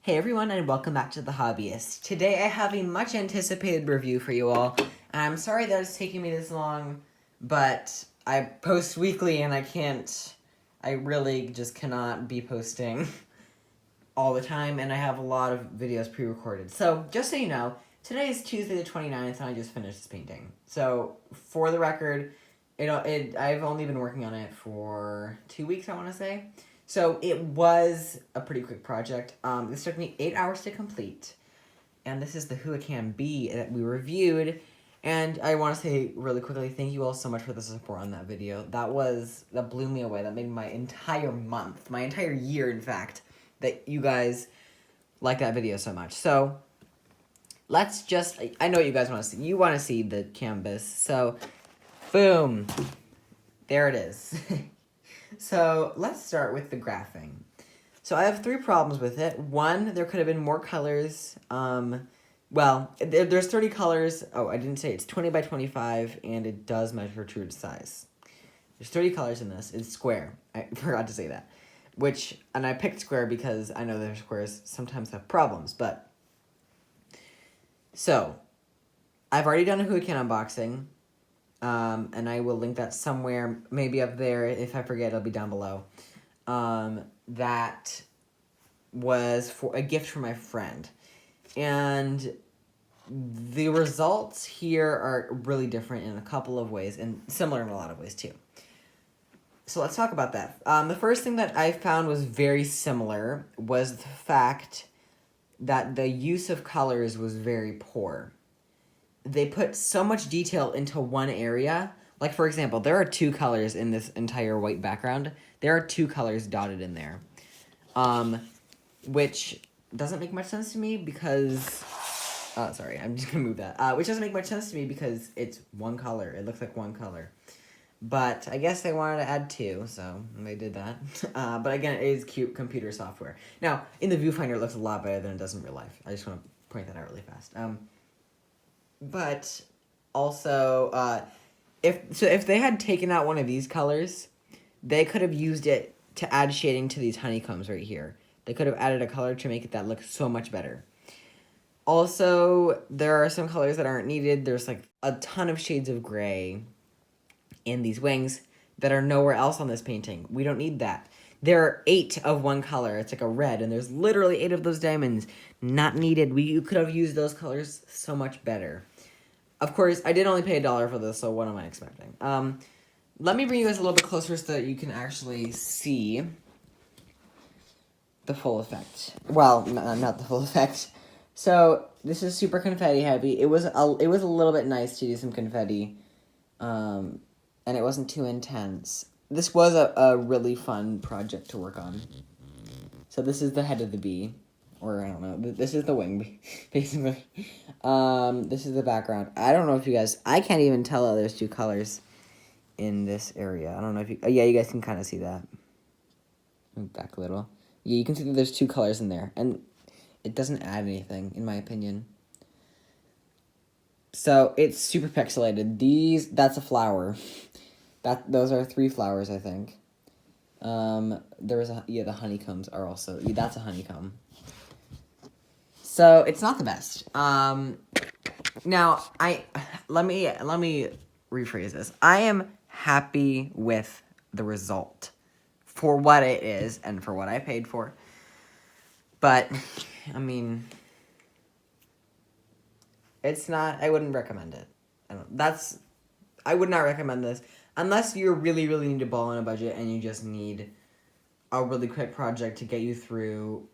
Hey everyone, and welcome back to The Hobbyist. Today I have a much anticipated review for you all. I'm sorry that it's taking me this long, but I post weekly and I really just cannot be posting all the time, and I have a lot of videos pre-recorded. So, just so you know, today is Tuesday the 29th, and I just finished this painting. So, for the record, I've only been working on it for 2 weeks, I want to say. So it was a pretty quick project. This took me 8 hours to complete. And this is the Huacan B that we reviewed. And I want to say really quickly, thank you all so much for the support on that video. That blew me away. That made my entire month, my entire year, in fact, that you guys like that video so much. So let's just, I know what you guys want to see. You want to see the canvas. So, boom. There it is. So, let's start with the graphing. So, I have 3 problems with it. 1, there could have been more colors. Well, there's 30 colors. Oh, I didn't say it's 20 by 25, and it does measure true to size. There's 30 colors in this. It's square. I forgot to say that. And I picked square because I know that squares sometimes have problems, but... So, I've already done a Huacan unboxing. And I will link that somewhere, maybe up there. If I forget, it'll be down below. That was for a gift from my friend. And the results here are really different in a couple of ways, and similar in a lot of ways, too. So let's talk about that. The first thing that I found was very similar was the fact that the use of colors was very poor. They put so much detail into one area. Like, for example, there are 2 colors in this entire white background. There are 2 colors dotted in there. Which doesn't make much sense to me because... sorry, I'm just going to move that. Which doesn't make much sense to me because it's one color. It looks like one color. But I guess they wanted to add 2, so they did that. But again, it is cute computer software. Now, in the viewfinder, it looks a lot better than it does in real life. I just want to point that out really fast. But also, if they had taken out one of these colors, they could have used it to add shading to these honeycombs right here. They could have added a color to make that look so much better. Also, there are some colors that aren't needed. There's like a ton of shades of gray in these wings that are nowhere else on this painting. We don't need that. There are 8 of one color. It's like a red, and there's literally 8 of those diamonds. Not needed. You could have used those colors so much better. Of course, I did only pay $1 for this, so what am I expecting? Let me bring you guys a little bit closer so that you can actually see the full effect. Well, not the full effect. So, this is super confetti heavy. It was a little bit nice to do some confetti, and it wasn't too intense. This was a really fun project to work on. So this is the head of the bee. Or, I don't know. This is the wing, basically. This is the background. I don't know if you guys... I can't even tell that there's 2 colors in this area. I don't know if you... yeah, you guys can kind of see that. Move back a little. Yeah, you can see that there's 2 colors in there. And it doesn't add anything, in my opinion. So, it's super pixelated. That's a flower. Those are 3 flowers, I think. There was the honeycombs are also... Yeah, that's a honeycomb. So, it's not the best. Now, let me rephrase this. I am happy with the result for what it is and for what I paid for. But, I mean, it's not, I wouldn't recommend it. I would not recommend this unless you really, really need to ball on a budget and you just need a really quick project to get you through.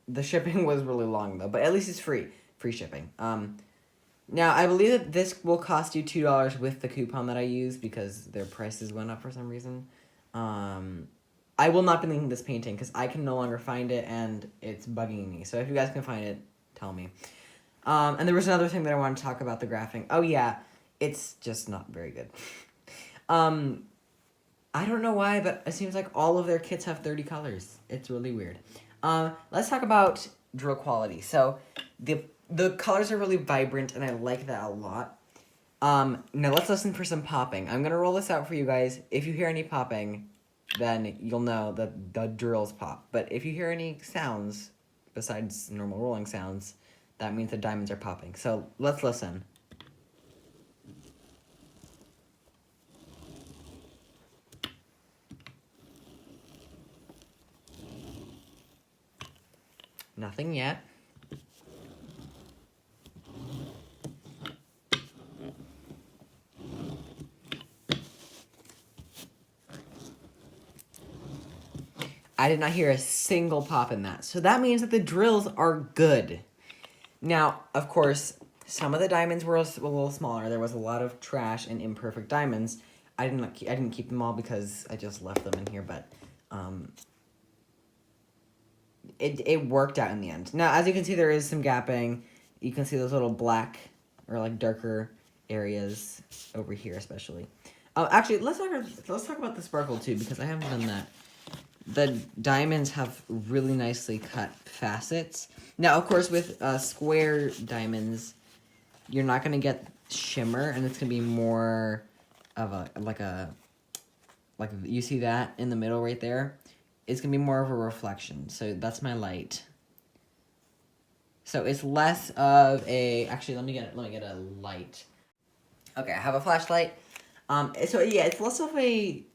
The shipping was really long, though, but at least it's free shipping. Now, I believe that this will cost you $2 with the coupon that I used because their prices went up for some reason. I will not be linking this painting because I can no longer find it and it's bugging me. So if you guys can find it, tell me. And there was another thing that I wanted to talk about, the graphing. Oh, yeah, it's just not very good. I don't know why, but it seems like all of their kits have 30 colors. It's really weird. Let's talk about drill quality. So, the colors are really vibrant, and I like that a lot. Now let's listen for some popping. I'm gonna roll this out for you guys. If you hear any popping, then you'll know that the drills pop. But if you hear any sounds, besides normal rolling sounds, that means the diamonds are popping. So let's listen. Nothing yet. I did not hear a single pop in that. So that means that the drills are good. Now, of course, some of the diamonds were a little smaller. There was a lot of trash and imperfect diamonds. I didn't keep them all because I just left them in here, but it worked out in the end. Now, as you can see, there is some gapping. You can see those little black or like darker areas over here, especially. Actually, let's talk about the sparkle too, because I haven't done that. The diamonds have really nicely cut facets. Now, of course, with square diamonds, you're not gonna get shimmer, and it's gonna be more of a like you see that in the middle right there. It's gonna be more of a reflection. So that's my light. So it's less of a. Actually, let me get a light. Okay, I have a flashlight. So yeah, it's less of a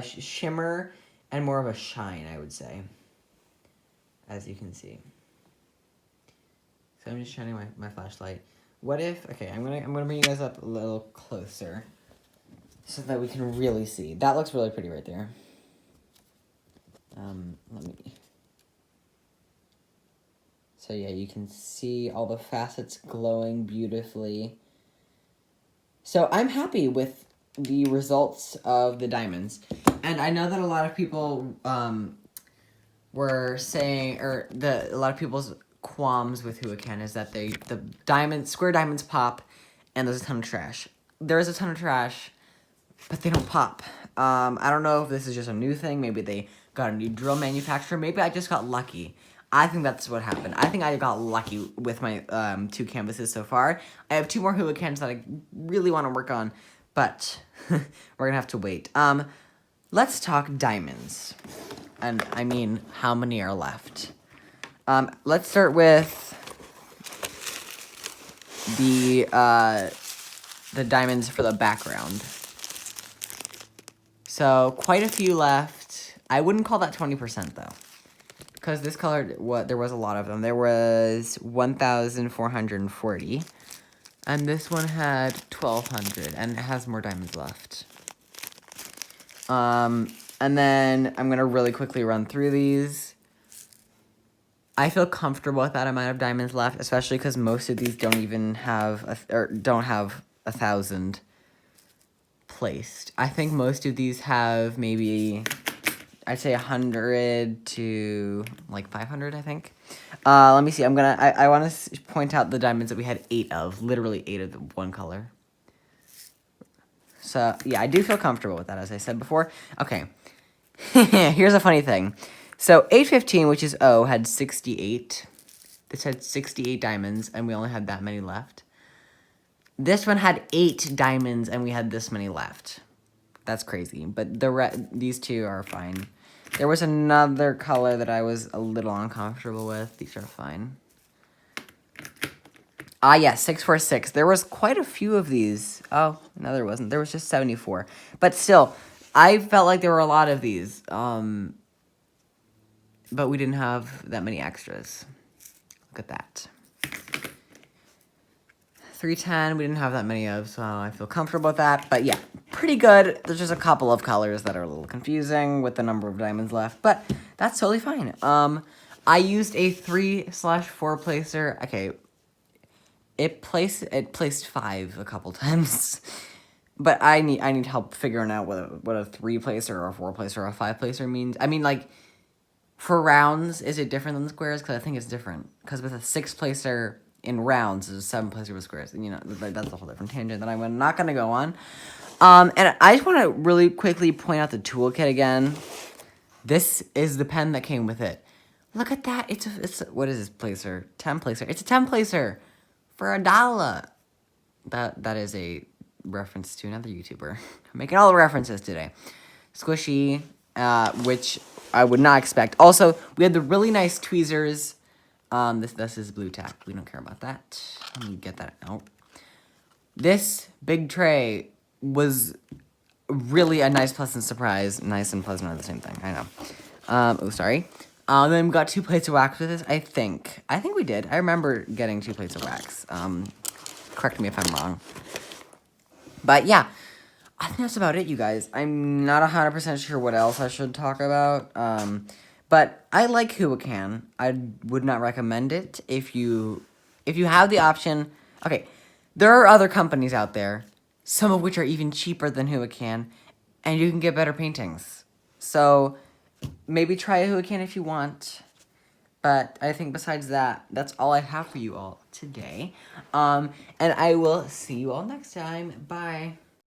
shimmer and more of a shine, I would say. As you can see. So I'm just shining my flashlight. What if? Okay, I'm gonna bring you guys up a little closer, so that we can really see. That looks really pretty right there. Let me. So yeah, you can see all the facets glowing beautifully. So I'm happy with the results of the diamonds. And I know that a lot of people were saying, a lot of people's qualms with Huacan is that square diamonds pop and there's a ton of trash. There is a ton of trash, but they don't pop. I don't know if this is just a new thing. Maybe they got a new drill manufacturer. Maybe I just got lucky. I think that's what happened. I think I got lucky with my 2 canvases so far. I have 2 more Huacans that I really want to work on, but we're going to have to wait. Let's talk diamonds. And I mean, how many are left? Let's start with the diamonds for the background. So, quite a few left. I wouldn't call that 20%, though. Because this color, there was a lot of them. There was 1,440. And this one had 1,200. And it has more diamonds left. And then I'm going to really quickly run through these. I feel comfortable with that amount of diamonds left. Especially because most of these don't even have, don't have 1,000 placed. I think most of these have maybe, I'd say 100 to like 500, I think. Let me see. I want to point out the diamonds that we had 8 of. Literally 8 of the one color. So, yeah, I do feel comfortable with that, as I said before. Okay. Here's a funny thing. So, 815, which is O, had 68. This had 68 diamonds, and we only had that many left. This one had 8 diamonds, and we had this many left. That's crazy. But these 2 are fine. There was another color that I was a little uncomfortable with. These are fine. Yeah, 646. There was quite a few of these. Oh, no, there wasn't. There was just 74. But still, I felt like there were a lot of these. But we didn't have that many extras. Look at that. 310, we didn't have that many of, so I feel comfortable with that. But yeah, pretty good. There's just a couple of colors that are a little confusing with the number of diamonds left, but that's totally fine. I used a 3/4 placer. Okay, it placed 5 a couple times, but I need help figuring out what a 3 placer or a 4 placer or a 5 placer means. I mean, like, for rounds, is it different than squares? Because I think it's different. Because with a 6 placer in rounds, there's a 7 placer with squares. And, you know, that's a whole different tangent that I'm not going to go on. And I just want to really quickly point out the toolkit again. This is the pen that came with it. Look at that. It's what is this placer? 10 placer. It's a 10 placer for $1. That is a reference to another YouTuber. I'm making all the references today. Squishy, which I would not expect. Also, we had the really nice tweezers This is blue tack. We don't care about that. Let me get that out. This big tray was really a nice, pleasant surprise. Nice and pleasant are the same thing. I know. Oh, sorry. Then we got 2 plates of wax with this. I think we did. I remember getting 2 plates of wax. Correct me if I'm wrong. But yeah, I think that's about it, you guys. I'm not 100% sure what else I should talk about. But I like Huacan. I would not recommend it if you have the option. Okay, there are other companies out there, some of which are even cheaper than Huacan, and you can get better paintings. So maybe try a Huacan if you want. But I think besides that, that's all I have for you all today. And I will see you all next time. Bye.